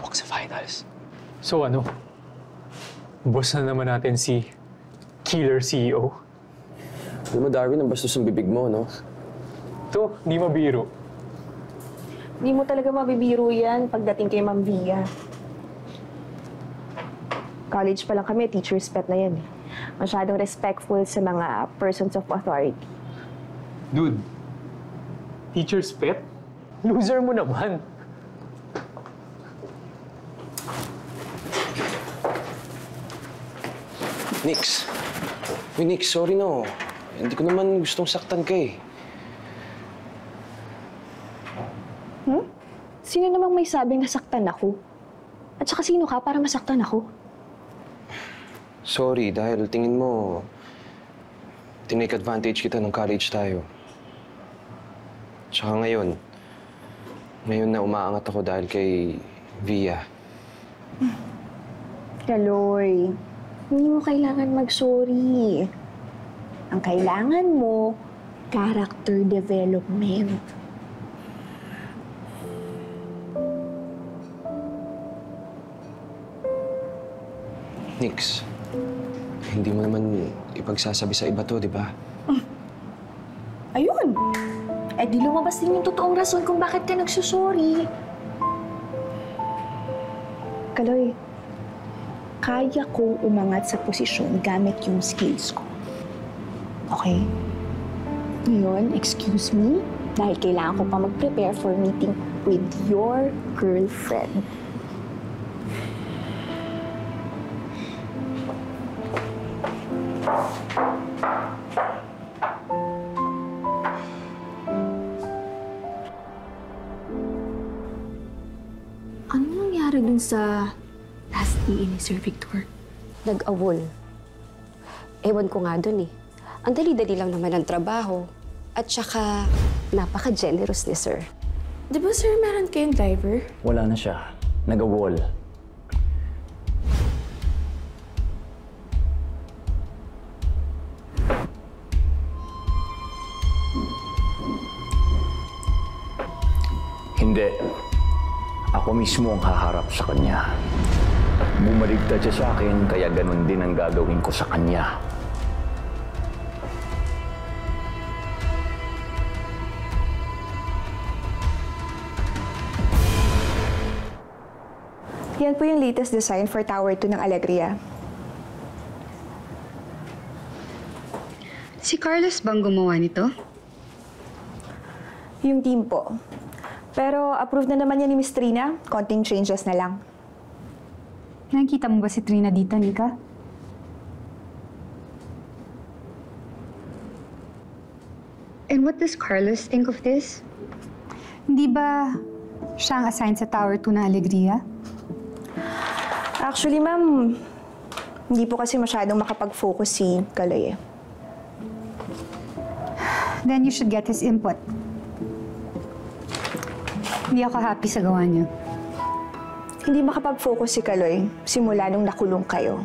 sumubok sa finals. So ano? Boss na naman natin si Killer CEO. Alam mo, Darwin, ang bastos ng bibig mo, no? Ito, di mabiro. Hindi mo talaga mabibiro yan pagdating kay Ma'am Via. College pa lang kami, teacher's pet na yan eh. Masyadong respectful sa mga persons of authority. Dude, teacher's pet? Loser mo naman. Nix. Uy, Nix, sorry no. Hindi ko naman gustong saktan ka eh. Sino namang may sabing nasaktan ako? At saka sino ka para masaktan ako? Sorry, dahil tingin mo, tinake advantage kita nung college tayo. Tsaka ngayon na umaangat ako dahil kay Via. Kaloy, hindi mo kailangan mag-sorry. Ang kailangan mo, character development. Nix, hindi mo naman ipagsasabi sa iba to, di ba? Ayun! Eh di lumabas din yung totoong rason kung bakit ka nagsusorry. Kaloy, kaya kong umangat sa posisyon gamit yung skills ko. Okay? Ngayon, excuse me, dahil kailangan ko pa mag-prepare for meeting with your girlfriend. Ano nangyari dun sa last day ni Sir Victor? Nag-awol. Ewan ko nga dun eh. Ang dali-dali lang naman ang trabaho. At saka, napaka-generous ni Sir. Di ba, Sir, meron kayong driver? Wala na siya. Nag-wall. Hindi. Ako mismo ang haharap sa kanya. Bumaligtad siya sa akin, kaya ganun din ang gagawin ko sa kanya. Yan po yung latest design for Tower 2 ng Alegria. Si Carlos bang gumawa nito? Yung team po. Pero approved na naman yan ni Miss Trina. Konting changes na lang. Nakikita mo ba si Trina dito, Nika? And what does Carlos think of this? Hindi ba siya ang assigned sa Tower 2 ng Alegria? Actually, ma'am, hindi po kasi masyadong makapag-focus si Kaloy. Then you should get his input. Hindi ako happy sa gawa niyo. Hindi makapag-focus si Kaloy simula nung nakulong kayo.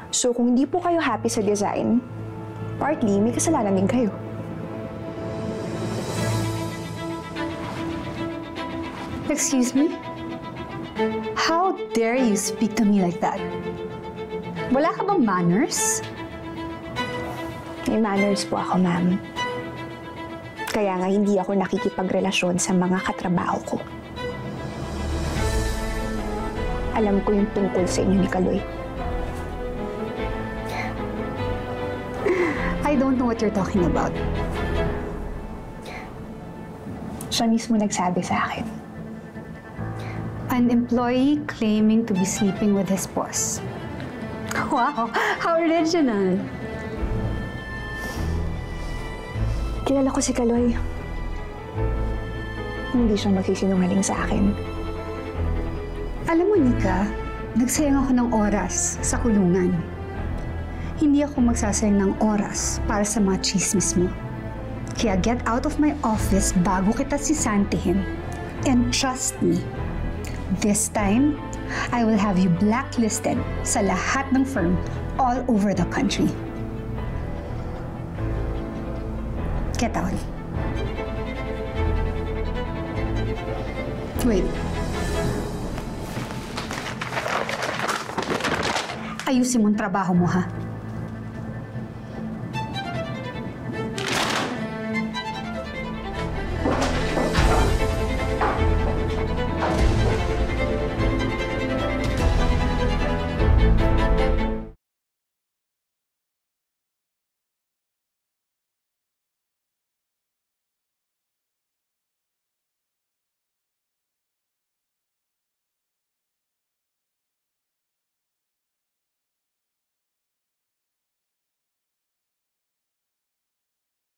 So kung hindi po kayo happy sa design, partly may kasalanan din kayo. Excuse me? How dare you speak to me like that? Wala ka bang manners? May manners po ako, ma'am. Kaya nga hindi ako nakikipagrelasyon sa mga katrabaho ko. Alam ko yung tungkol sa inyo ni Kaloy. I don't know what you're talking about. Siya mismo nagsabi sa akin. An employee claiming to be sleeping with his boss. Wow, how original. Kilala ko si Kaloy. Hindi siya magsisinungaling sa akin. Alam mo, Nika, nagsayang ako ng oras sa kulungan. Hindi ako magsasayang ng oras para sa mga chismis mo. Kaya get out of my office bago kita sisantihin. And trust me, this time, I will have you blacklisted sa lahat ng firm all over the country. Get out. Wait. Ayusin mo ang trabaho mo, ha?